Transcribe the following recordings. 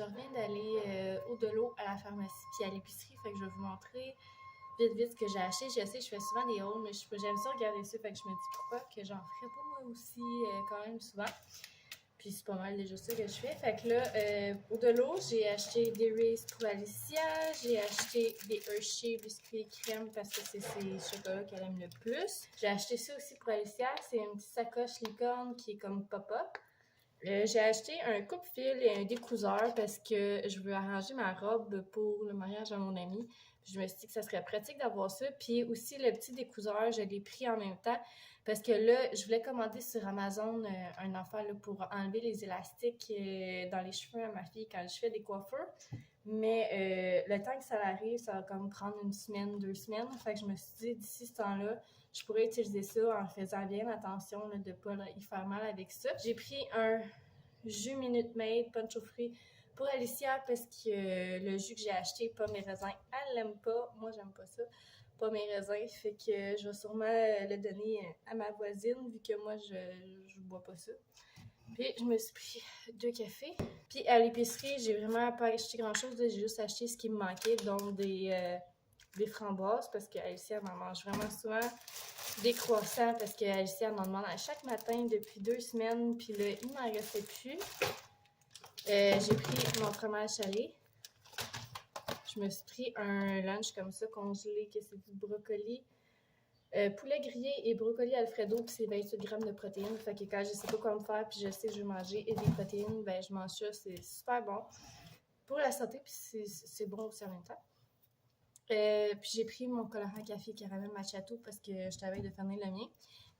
reviens d'aller au Delot à la pharmacie puis à l'épicerie, fait que je vais vous montrer vite ce que j'ai acheté. Je sais, je fais souvent des hauls, mais j'aime ça regarder ça, fait que je me dis pourquoi que j'en ferais pas moi aussi quand même souvent. Puis c'est pas mal déjà ça que je fais. Fait que là, au Delot, j'ai acheté des Reese's pour Alicia, j'ai acheté des Hershey biscuits crème parce que c'est ces chocolats qu'elle aime le plus. J'ai acheté ça aussi pour Alicia, c'est une petite sacoche licorne qui est comme pop-up. J'ai acheté un coupe-fil et un découseur parce que je veux arranger ma robe pour le mariage de mon ami. Puis je me suis dit que ça serait pratique d'avoir ça. Puis aussi, le petit découseur, je l'ai pris en même temps parce que là, je voulais commander sur Amazon un affaire là, pour enlever les élastiques dans les cheveux à ma fille quand je fais des coiffures. Mais le temps que ça arrive, ça va comme prendre une semaine, 2 semaines. Fait que je me suis dit, d'ici ce temps-là, je pourrais utiliser ça en faisant bien attention là, de ne pas y faire mal avec ça. J'ai pris un jus Minute Maid punch au fruits pour Alicia parce que le jus que j'ai acheté, pommes et raisins, elle l'aime pas. Moi, j'aime pas ça. Pommes et raisins, fait que je vais sûrement le donner à ma voisine vu que moi, je bois pas ça. Puis, je me suis pris 2 cafés. Puis, à l'épicerie, j'ai vraiment pas acheté grand-chose. J'ai juste acheté ce qui me manquait, donc des framboises, parce qu'Alicia, elle en mange vraiment souvent. Des croissants, parce qu'Alicia, elle en demande à chaque matin depuis 2 semaines. Puis là, il m'en restait plus. J'ai pris mon fromage salé. Je me suis pris un lunch comme ça, congelé, que c'est du brocoli. Poulet grillé et brocoli Alfredo, puis c'est 28 grammes de protéines. Fait que quand je sais pas quoi me faire, puis je sais que je vais manger et des protéines, ben je mange ça, c'est super bon pour la santé, puis c'est bon aussi en même temps. Puis j'ai pris mon colorant café caramel macchiato parce que je t'avais de fermer le mien.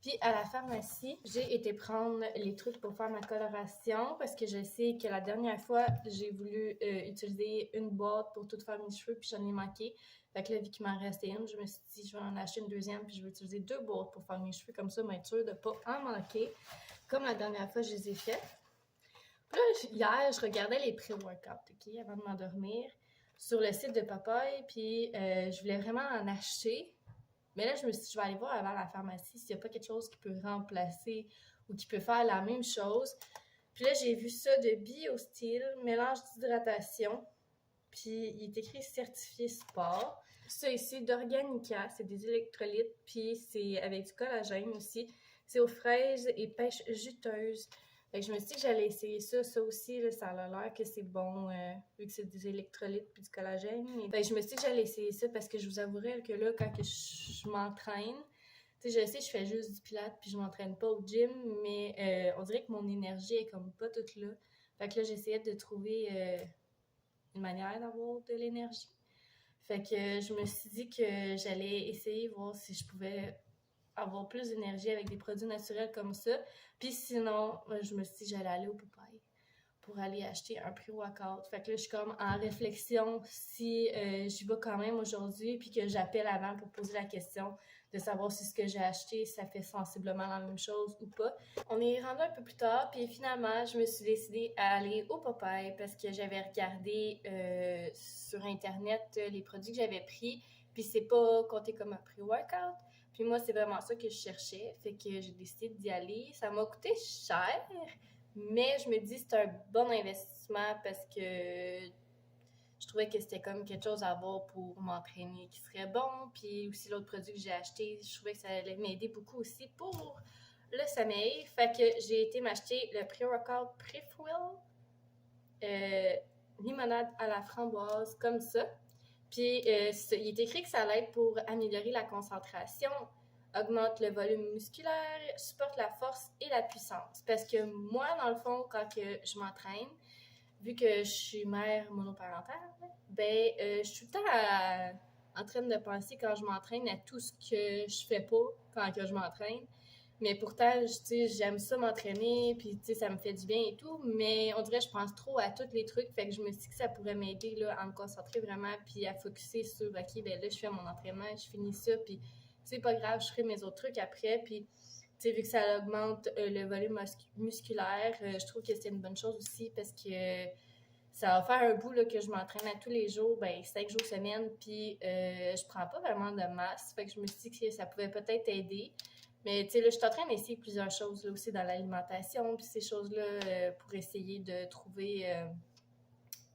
Puis à la pharmacie, j'ai été prendre les trucs pour faire ma coloration parce que je sais que la dernière fois, j'ai voulu utiliser une boîte pour tout faire mes cheveux, puis j'en ai manqué. Fait que là, vu qu'il m'en restait une, je me suis dit, je vais en acheter une deuxième, puis je vais utiliser 2 boîtes pour faire mes cheveux, comme ça, m'être sûre de ne pas en manquer, comme la dernière fois, je les ai faites. Puis là, hier, je regardais les pré-workouts, OK, avant de m'endormir, sur le site de Popeye, puis je voulais vraiment en acheter. Mais là, je me suis dit, je vais aller voir avant la pharmacie s'il n'y a pas quelque chose qui peut remplacer ou qui peut faire la même chose. Puis là, j'ai vu ça de BioSteel, mélange d'hydratation. Puis il est écrit certifié sport. Ça ici, d'Organica, c'est des électrolytes, puis c'est avec du collagène aussi. C'est aux fraises et pêches juteuses. Fait que je me suis dit que j'allais essayer ça. Ça aussi, là, ça a l'air que c'est bon, vu que c'est des électrolytes puis du collagène. Fait que je me suis dit que j'allais essayer ça parce que je vous avouerai que là, quand que je m'entraîne, tu sais, je sais, je fais juste du pilates puis je m'entraîne pas au gym, mais on dirait que mon énergie est comme pas toute là. Fait que là, j'essayais de trouver une manière d'avoir de l'énergie. Fait que je me suis dit que j'allais essayer voir si je pouvais avoir plus d'énergie avec des produits naturels comme ça. Puis sinon, je me suis dit que j'allais aller au Popeye pour aller acheter un pré-workout. Fait que là, je suis comme en réflexion si j'y vais quand même aujourd'hui, puis que j'appelle avant pour poser la question de savoir si ce que j'ai acheté, ça fait sensiblement la même chose ou pas. On est rendu un peu plus tard, puis finalement, je me suis décidée à aller au Popeye parce que j'avais regardé sur Internet les produits que j'avais pris, puis c'est pas compté comme un pré-workout. Puis moi, c'est vraiment ça que je cherchais, fait que j'ai décidé d'y aller. Ça m'a coûté cher, mais je me dis que c'est un bon investissement parce que je trouvais que c'était comme quelque chose à avoir pour m'entraîner qui serait bon. Puis aussi l'autre produit que j'ai acheté, je trouvais que ça allait m'aider beaucoup aussi pour le sommeil. Fait que j'ai été m'acheter le pré-workout Prefuel limonade à la framboise comme ça. Puis il est écrit que ça l'aide pour améliorer la concentration, augmente le volume musculaire, supporte la force et la puissance. Parce que moi, dans le fond, quand que je m'entraîne, vu que je suis mère monoparentale, ben je suis tout le temps en train de penser quand je m'entraîne à tout ce que je fais pas quand que je m'entraîne. Mais pourtant, j'aime ça m'entraîner, puis ça me fait du bien et tout, mais on dirait que je pense trop à tous les trucs, fait que je me suis dit que ça pourrait m'aider là, à me concentrer vraiment, puis à focusser sur, OK, ben là, je fais mon entraînement, je finis ça, puis c'est pas grave, je ferai mes autres trucs après, puis vu que ça augmente le volume musculaire, je trouve que c'est une bonne chose aussi, parce que ça va faire un bout là, que je m'entraîne à tous les jours, 5 jours semaine, puis je prends pas vraiment de masse, fait que je me suis dit que ça pouvait peut-être aider. Mais tu sais, là, je suis en train d'essayer plusieurs choses là, aussi dans l'alimentation, puis ces choses-là pour essayer de trouver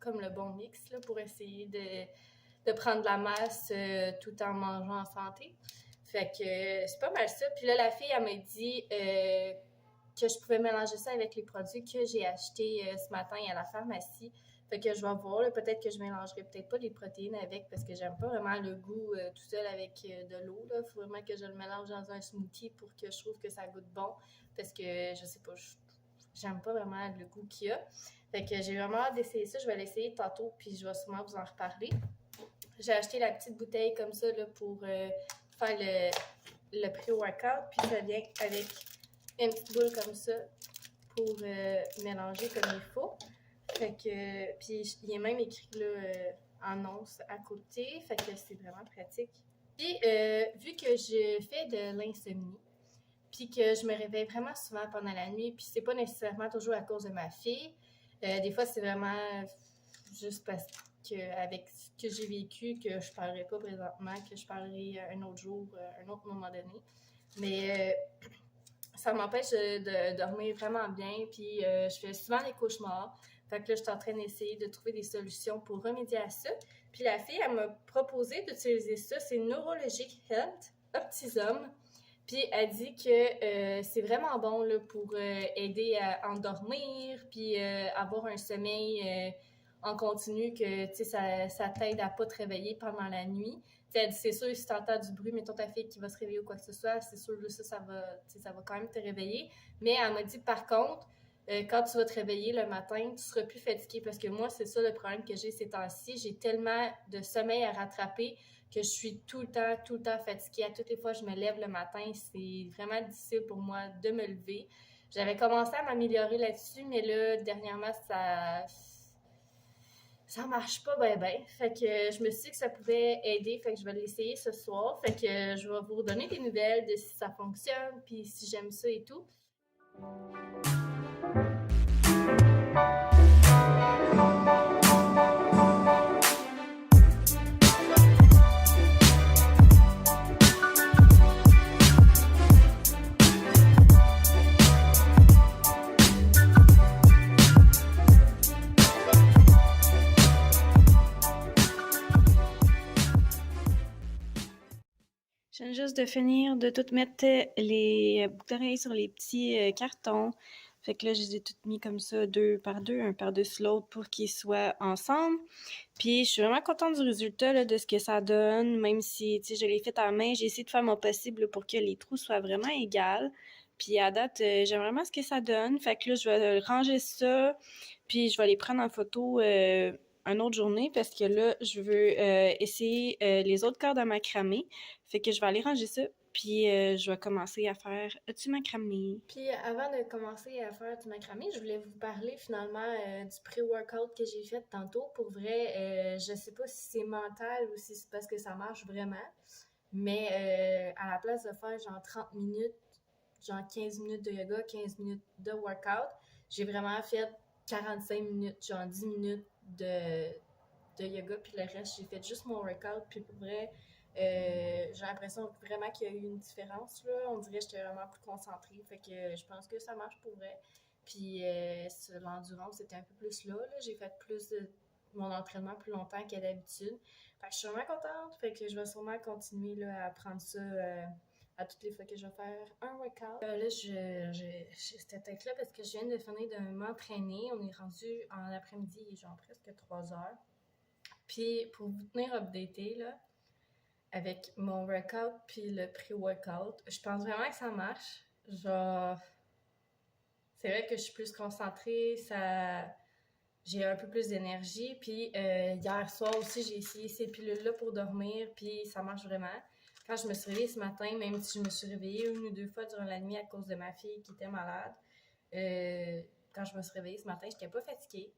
comme le bon mix là, pour essayer de prendre de la masse tout en mangeant en santé. Fait que c'est pas mal ça. Puis là, la fille, elle m'a dit que je pouvais mélanger ça avec les produits que j'ai achetés ce matin à la pharmacie. Fait que je vais voir, là, peut-être que je mélangerai peut-être pas les protéines avec parce que j'aime pas vraiment le goût tout seul avec de l'eau. Il faut vraiment que je le mélange dans un smoothie pour que je trouve que ça goûte bon parce que je sais pas, j'aime pas vraiment le goût qu'il y a. Fait que j'ai vraiment hâte d'essayer ça. Je vais l'essayer tantôt puis je vais sûrement vous en reparler. J'ai acheté la petite bouteille comme ça là, pour faire le pré-workout puis ça vient avec une petite boule comme ça pour mélanger comme il faut. Fait que, puis il est même écrit là, en onces à côté, fait que c'est vraiment pratique. Puis vu que je fais de l'insomnie, puis que je me réveille vraiment souvent pendant la nuit, puis c'est pas nécessairement toujours à cause de ma fille, des fois c'est vraiment juste parce que avec ce que j'ai vécu, que je parlerai pas présentement, que je parlerai un autre jour, un autre moment donné. Mais ça m'empêche de dormir vraiment bien, puis je fais souvent des cauchemars. Fait que là, je suis en train d'essayer de trouver des solutions pour remédier à ça. Puis la fille, elle m'a proposé d'utiliser ça, c'est Neurologic Health Optisum. Puis elle dit que c'est vraiment bon là, pour aider à endormir, puis avoir un sommeil en continu, que ça t'aide à pas te réveiller pendant la nuit. Elle dit, c'est sûr, si tu entends du bruit, mettons ta fille qui va se réveiller ou quoi que ce soit, c'est sûr, là, ça va quand même te réveiller. Mais elle m'a dit, par contre, quand tu vas te réveiller le matin, tu seras plus fatigué parce que moi, c'est ça le problème que j'ai ces temps-ci. J'ai tellement de sommeil à rattraper que je suis tout le temps fatiguée. À toutes les fois que je me lève le matin, c'est vraiment difficile pour moi de me lever. J'avais commencé à m'améliorer là-dessus, mais là, dernièrement, ça marche pas ben. Fait que je me suis dit que ça pouvait aider, fait que je vais l'essayer ce soir. Fait que je vais vous redonner des nouvelles de si ça fonctionne, puis si j'aime ça et tout. Je viens juste de finir de tout mettre les boucles d'oreilles sur les petits cartons. Fait que là, je les ai toutes mis comme ça, deux par deux, un par-dessus l'autre pour qu'ils soient ensemble. Puis je suis vraiment contente du résultat là, de ce que ça donne, même si je l'ai fait à la main. J'ai essayé de faire mon possible là, pour que les trous soient vraiment égaux. Puis à date, j'aime vraiment ce que ça donne. Fait que là, je vais ranger ça, puis je vais les prendre en photo une autre journée parce que là, je veux essayer les autres cordes à macramé. Fait que je vais aller ranger ça, puis je vais commencer à faire du macramé. Puis avant de commencer à faire du macramé, je voulais vous parler finalement du pré-workout que j'ai fait tantôt. Pour vrai, je sais pas si c'est mental ou si c'est parce que ça marche vraiment, mais à la place de faire genre 30 minutes, genre 15 minutes de yoga, 15 minutes de workout, j'ai vraiment fait 45 minutes, genre 10 minutes de yoga, puis le reste, j'ai fait juste mon workout, puis pour vrai, j'ai l'impression vraiment qu'il y a eu une différence, là. On dirait que j'étais vraiment plus concentrée, fait que je pense que ça marche pour vrai. Puis l'endurance, c'était un peu plus là. J'ai fait plus de mon entraînement plus longtemps qu'à d'habitude. Fait que je suis vraiment contente, fait que je vais sûrement continuer là, à prendre ça à toutes les fois que je vais faire un workout. Là, j'ai cette tête-là parce que je viens de finir de m'entraîner. On est rendu en après-midi, il est genre presque 3 heures. Puis pour vous tenir updaté, là, avec mon workout puis le pré-workout, je pense vraiment que ça marche. Genre, c'est vrai que je suis plus concentrée, j'ai un peu plus d'énergie. Puis hier soir aussi, j'ai essayé ces pilules-là pour dormir, puis ça marche vraiment. Quand je me suis réveillée ce matin, même si je me suis réveillée une ou deux fois durant la nuit à cause de ma fille qui était malade, quand je me suis réveillée ce matin, j'étais pas fatiguée.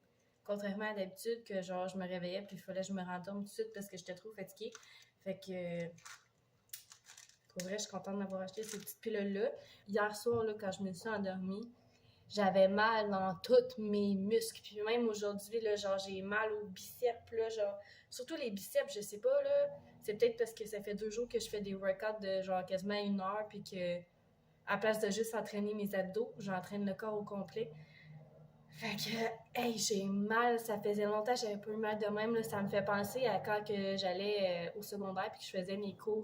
Contrairement à d'habitude que genre je me réveillais puis il fallait que je me rendorme tout de suite parce que j'étais trop fatiguée. Fait que pour vrai, je suis contente d'avoir acheté ces petites pilules-là. Hier soir, là, quand je me suis endormie, j'avais mal dans tous mes muscles. Puis même aujourd'hui, là, genre, j'ai mal aux biceps, là, genre, surtout les biceps, je sais pas, là. C'est peut-être parce que ça fait 2 jours que je fais des workouts de genre quasiment 1 heure, puis que, à place de juste entraîner mes abdos, j'entraîne le corps au complet. Fait que, hey, j'ai mal, ça faisait longtemps que j'avais pas eu mal de même, là. Ça me fait penser à quand que j'allais au secondaire puis que je faisais mes cours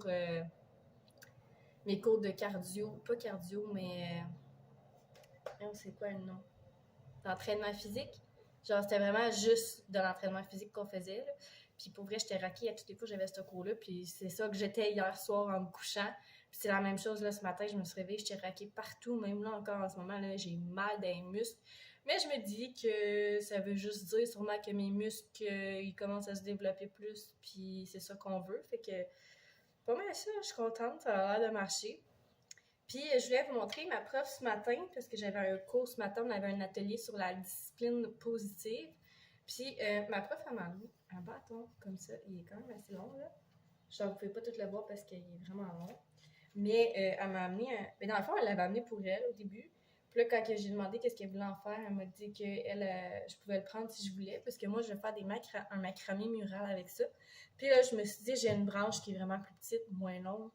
de cardio, pas cardio, mais c'est quoi le nom? D'entraînement physique. Genre, c'était vraiment juste de l'entraînement physique qu'on faisait, là. Puis pour vrai, j'étais raquée à toutes les fois que j'avais ce cours-là. Puis c'est ça que j'étais hier soir en me couchant. Puis c'est la même chose, là, ce matin, je me suis réveillée, j'étais raquée partout. Même là, encore en ce moment, là, j'ai mal dans les muscles. Mais je me dis que ça veut juste dire sûrement que mes muscles, ils commencent à se développer plus. Puis c'est ça qu'on veut. Fait que, pas mal ça, je suis contente, ça a l'air de marcher. Puis, je voulais vous montrer ma prof ce matin, parce que j'avais un cours ce matin, on avait un atelier sur la discipline positive. Puis, ma prof, elle m'a mis un bâton comme ça. Il est quand même assez long, là. Je ne pouvais pas tout le voir parce qu'il est vraiment long. Mais elle m'a amené un. Mais dans le fond, elle l'avait amené pour elle au début. Puis là, quand j'ai demandé qu'est-ce qu'elle voulait en faire, elle m'a dit que je pouvais le prendre si je voulais, parce que moi, je vais faire un macramé mural avec ça. Puis là, je me suis dit, j'ai une branche qui est vraiment plus petite, moins longue.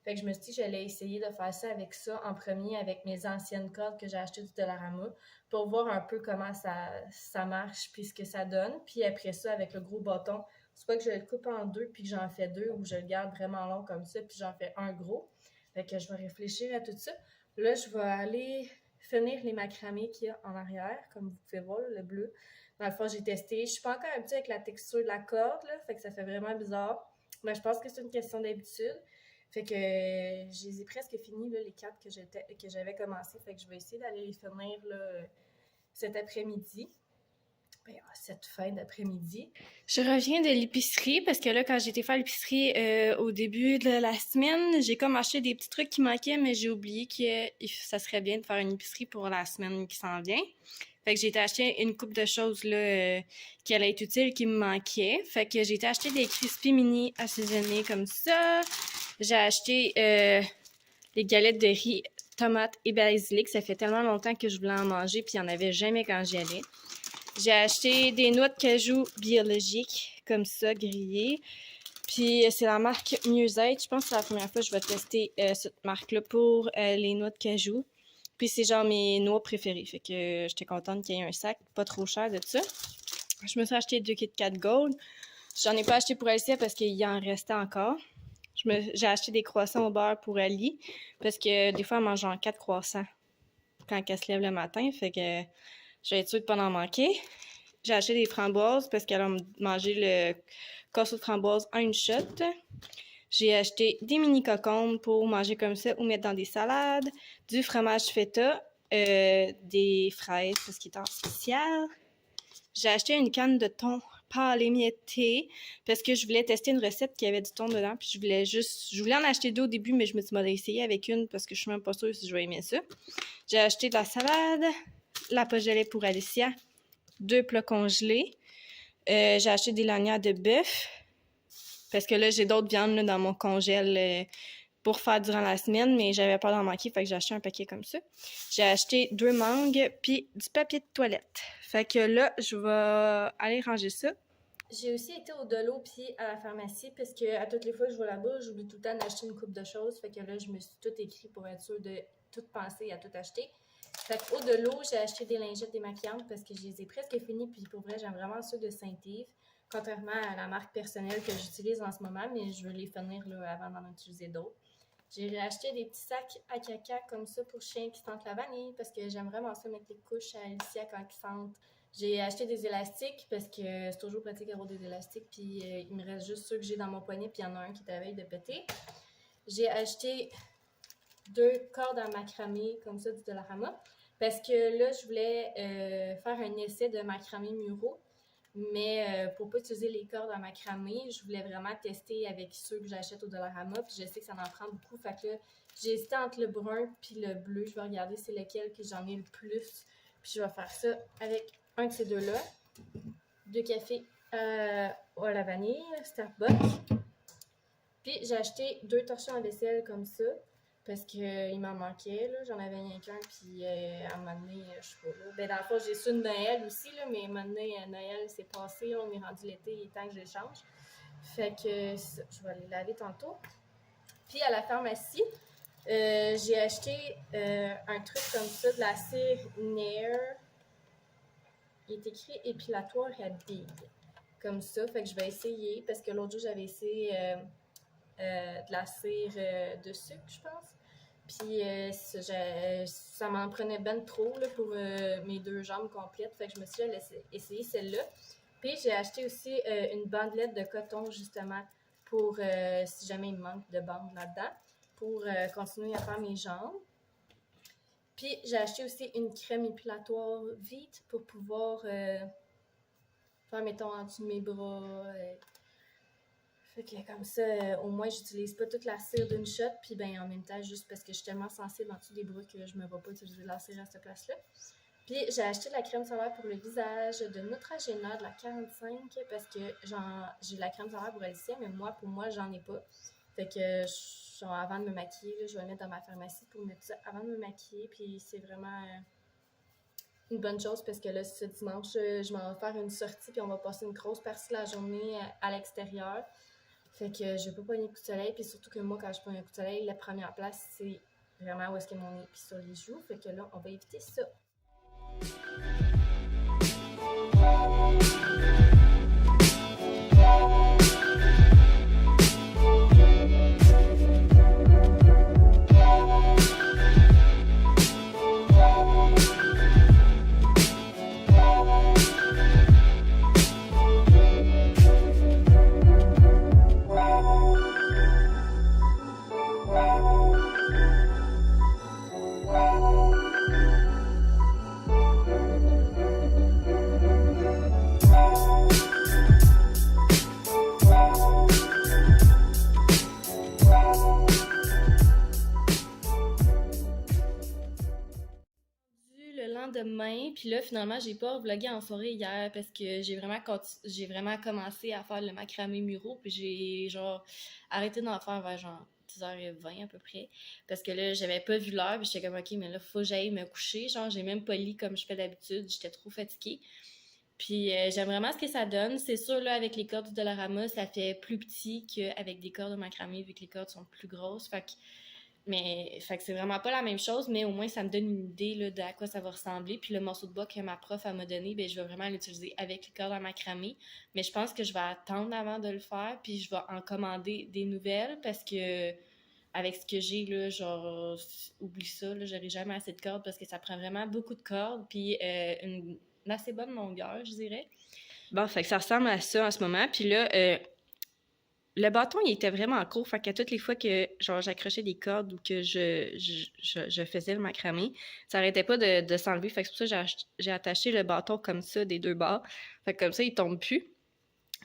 Fait que je me suis dit que j'allais essayer de faire ça avec ça en premier, avec mes anciennes cordes que j'ai achetées du Dollarama, pour voir un peu comment ça marche, puis ce que ça donne. Puis après ça, avec le gros bâton, soit que je le coupe en deux, puis que j'en fais deux, ou je le garde vraiment long comme ça, puis j'en fais un gros. Fait que je vais réfléchir à tout ça. Là, je vais aller finir les macramés qu'il y a en arrière, comme vous pouvez voir, le bleu. Dans le fond, j'ai testé. Je suis pas encore habituée avec la texture de la corde, là, fait que ça fait vraiment bizarre. Mais je pense que c'est une question d'habitude. Fait que je les ai presque finis, là, les 4 que j'avais commencé. Fait que je vais essayer d'aller les finir là, cet après-midi. Ben, cette fin d'après-midi. Je reviens de l'épicerie parce que là, quand j'ai été faire l'épicerie au début de la semaine, j'ai comme acheté des petits trucs qui manquaient, mais j'ai oublié que ça serait bien de faire une épicerie pour la semaine qui s'en vient. Fait que j'ai été acheter une couple de choses là, qui allaient être utiles, qui me manquaient. Fait que j'ai été acheter des crispy mini assaisonnés comme ça. J'ai acheté des galettes de riz, tomates et basilic. Ça fait tellement longtemps que je voulais en manger, puis il n'y en avait jamais quand j'y allais. J'ai acheté des noix de cajou biologiques, comme ça, grillées. Puis c'est la marque Mieux-être. Je pense que c'est la première fois que je vais tester cette marque-là pour les noix de cajou. Puis c'est genre mes noix préférées. Fait que j'étais contente qu'il y ait un sac pas trop cher de ça. Je me suis acheté 2 Kit Kat Gold. J'en ai pas acheté pour Alicia parce qu'il y en restait encore. J'ai acheté des croissants au beurre pour Ali parce que des fois, elle mange genre 4 croissants quand elle se lève le matin. Fait que j'ai être sûre de pas en manquer. J'ai acheté des framboises parce qu'elle a mangé le casseau de framboises en une shot. J'ai acheté des mini cocombes pour manger comme ça ou mettre dans des salades, du fromage feta, des fraises parce qu'il est en spécial. J'ai acheté une canne de thon pâle émietté parce que je voulais tester une recette qui avait du thon dedans. Puis je voulais en acheter 2 au début, mais je me suis dit, essayer avec une parce que je suis même pas sûre si je vais aimer ça. J'ai acheté de la salade, la poche de lait pour Alicia, 2 plats congelés. J'ai acheté des lanières de bœuf parce que là, j'ai d'autres viandes là, dans mon congèle pour faire durant la semaine, mais j'avais peur d'en manquer, fait que j'ai acheté un paquet comme ça. J'ai acheté 2 mangues puis du papier de toilette. Fait que là, je vais aller ranger ça. J'ai aussi été au Dolo puis à la pharmacie parce que à toutes les fois que je vais là-bas, j'oublie tout le temps d'acheter une coupe de choses. Fait que là, je me suis tout écrit pour être sûre de tout penser à tout acheter. Fait qu'au Delo, j'ai acheté des lingettes démaquillantes parce que je les ai presque finies. Puis pour vrai, j'aime vraiment ceux de Saint-Yves. Contrairement à la marque personnelle que j'utilise en ce moment, mais je veux les finir là, avant d'en utiliser d'autres. J'ai acheté des petits sacs à caca comme ça pour chiens qui sentent la vanille parce que j'aime vraiment ça mettre les couches à Alicia quand ils sentent. J'ai acheté des élastiques parce que c'est toujours pratique d'avoir des élastiques. Puis il me reste juste ceux que j'ai dans mon poignet, puis il y en a un qui est à veille de péter. J'ai acheté 2 cordes à macramé comme ça du Dollarama parce que là, je voulais faire un essai de macramé muraux. Mais pour pas utiliser les cordes à macramé, je voulais vraiment tester avec ceux que j'achète au Dollarama. Puis je sais que ça en prend beaucoup. Fait que là, j'ai hésité entre le brun puis le bleu. Je vais regarder c'est lequel que j'en ai le plus. Puis je vais faire ça avec un de ces deux-là. 2 cafés à la vanille, Starbucks. Puis j'ai acheté 2 torchons à vaisselle comme ça. Parce qu'il m'en manquait, là. J'en avais rien qu'un, puis à un moment donné, je sais pas, là. Ben, dans le fond, j'ai su de Noël aussi, là, mais à un moment donné, Noël, c'est passé, là, on est rendu l'été, il est temps que je les change. Fait que je vais les laver tantôt. Puis à la pharmacie, j'ai acheté un truc comme ça, de la cire Nair. il est écrit épilatoire à billes. Comme ça, fait que je vais essayer, parce que l'autre jour, j'avais essayé de la cire de sucre, je pense. Puis ça m'en prenait ben trop là, pour mes 2 jambes complètes. Fait que je me suis essayé celle-là. Puis j'ai acheté aussi une bandelette de coton, justement, pour si jamais il me manque de bandes là-dedans, pour continuer à faire mes jambes. Puis j'ai acheté aussi une crème épilatoire vite pour pouvoir faire, mettons, en dessous de mes bras. Fait que comme ça, au moins, j'utilise pas toute la cire d'une shot. Puis ben en même temps, juste parce que je suis tellement sensible en dessous des bras que je me vais pas utiliser la cire à cette place-là. Puis j'ai acheté la crème solaire pour le visage de Neutrogena de la 45 parce que j'ai la crème solaire pour Alicia, mais pour moi, j'en ai pas. Fait que genre, avant de me maquiller, là, je vais la mettre dans ma pharmacie pour mettre ça avant de me maquiller. Puis c'est vraiment une bonne chose parce que là, ce dimanche, je m'en vais faire une sortie puis on va passer une grosse partie de la journée à l'extérieur. Fait que je vais pas pogner un coup de soleil, puis surtout que moi, quand je pogne un coup de soleil, la première place, c'est vraiment où est-ce que mon nez pis sur les joues. Fait que là, on va éviter ça. Le lendemain, puis là, finalement, j'ai pas vlogué en soirée hier parce que j'ai vraiment commencé à faire le macramé muraux, puis j'ai genre arrêté d'en faire vers genre 10h20 à peu près, parce que là, j'avais pas vu l'heure, puis j'étais comme, OK, mais là, faut que j'aille me coucher, genre, j'ai même pas lu comme je fais d'habitude, j'étais trop fatiguée. Puis j'aime vraiment ce que ça donne. C'est sûr, là, avec les cordes du Dollarama, ça fait plus petit qu'avec des cordes de macramé, vu que les cordes sont plus grosses. Fait que c'est vraiment pas la même chose, mais au moins ça me donne une idée là, de à quoi ça va ressembler. Puis le morceau de bois que ma prof m'a donné, ben, je vais vraiment l'utiliser avec les cordes à macramé. Mais je pense que je vais attendre avant de le faire, puis je vais en commander des nouvelles parce que avec ce que j'ai, là, genre, oublie ça, là, j'aurai jamais assez de cordes parce que ça prend vraiment beaucoup de cordes, puis une assez bonne longueur, je dirais. Bon, fait que ça ressemble à ça en ce moment. Puis là, le bâton, il était vraiment court, fait qu'à toutes les fois que genre j'accrochais des cordes ou que je faisais le macramé, ça arrêtait pas de s'enlever. Fait que c'est pour ça que j'ai attaché le bâton comme ça des 2 bords. Fait que comme ça, il tombe plus.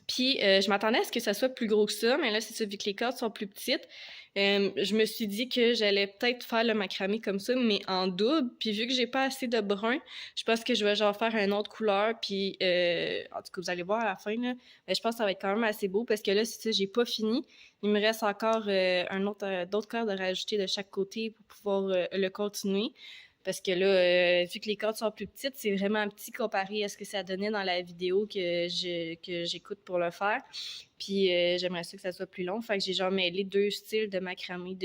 Puis je m'attendais à ce que ça soit plus gros que ça, mais là, c'est ça, vu que les cordes sont plus petites, je me suis dit que j'allais peut-être faire le macramé comme ça, mais en double. Puis vu que j'ai pas assez de brun, je pense que je vais genre faire une autre couleur. Puis en tout cas, vous allez voir à la fin, là, mais je pense que ça va être quand même assez beau parce que là, c'est ça, j'ai pas fini. Il me reste encore d'autres cordes à rajouter de chaque côté pour pouvoir le continuer. Parce que là, vu que les cordes sont plus petites, c'est vraiment petit comparé à ce que ça donnait dans la vidéo que j'écoute pour le faire. Puis j'aimerais ça que ça soit plus long. Fait que j'ai genre mêlé 2 styles de macramé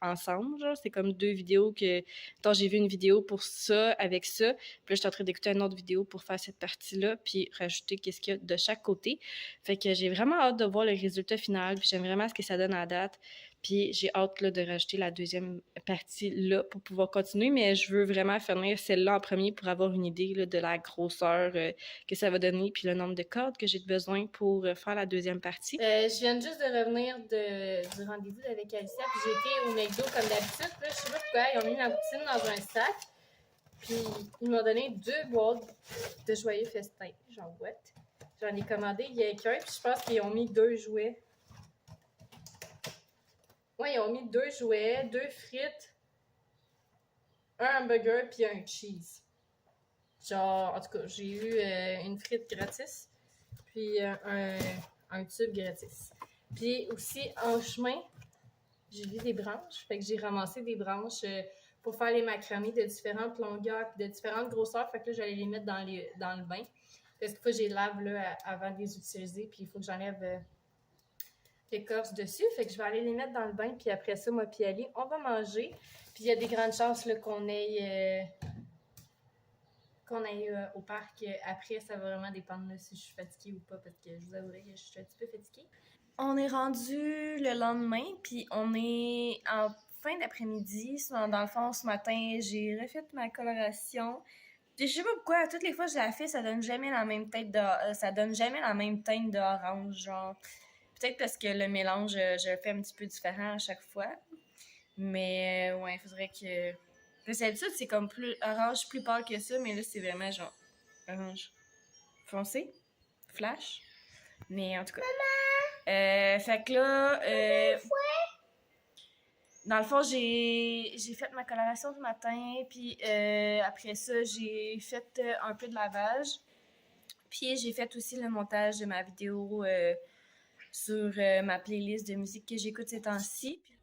ensemble. Genre, c'est comme 2 vidéos que... Attends, j'ai vu une vidéo pour ça, avec ça. Puis là, je suis en train d'écouter une autre vidéo pour faire cette partie-là, puis rajouter qu'est-ce qu'il y a de chaque côté. Fait que j'ai vraiment hâte de voir le résultat final. Puis j'aime vraiment ce que ça donne à date. Puis j'ai hâte là, de rajouter la deuxième partie là pour pouvoir continuer, mais je veux vraiment finir celle-là en premier pour avoir une idée là, de la grosseur que ça va donner, puis le nombre de cordes que j'ai besoin pour faire la deuxième partie. Je viens juste de revenir du rendez-vous avec Alicia, puis j'ai été au McDo comme d'habitude. Là, je sais pas pourquoi, ils ont mis ma poutine dans un sac, puis ils m'ont donné 2 boîtes de joyeux festin. Genre, what? J'en ai commandé, il y a qu'un, puis je pense qu'ils ont mis 2 jouets. Ouais, ils ont mis 2 jouets, 2 frites, un hamburger puis un cheese. Genre, en tout cas, j'ai eu une frite gratis, puis un tube gratis. Puis aussi, en chemin, j'ai vu des branches, fait que j'ai ramassé des branches pour faire les macramés de différentes longueurs puis de différentes grosseurs. Fait que là, j'allais les mettre dans le bain. Parce qu'il faut que je les lave là, avant de les utiliser, puis il faut que j'enlève l'écorce dessus. Fait que je vais aller les mettre dans le bain, puis après ça, moi puis Ali, on va manger. Puis il y a des grandes chances là, qu'on qu'on aille au parc après, ça va vraiment dépendre là, si je suis fatiguée ou pas, parce que je vous avouerai que je suis un petit peu fatiguée. On est rendu le lendemain, puis on est en fin d'après-midi. Dans le fond, ce matin, j'ai refait ma coloration. Puis je sais pas pourquoi, toutes les fois que je la fais, ça donne jamais la même ça donne jamais la même teinte d'orange, genre. Peut-être parce que le mélange, je le fais un petit peu différent à chaque fois. Mais ouais, il faudrait que. Parce que d'habitude, c'est comme plus orange plus pâle que ça, mais là, c'est vraiment genre orange foncé, flash. Mais en tout cas. Fait que là. Dans le fond, j'ai fait ma coloration ce matin, puis après ça, j'ai fait un peu de lavage. Puis j'ai fait aussi le montage de ma vidéo sur ma playlist de musique que j'écoute ces temps-ci. Puis...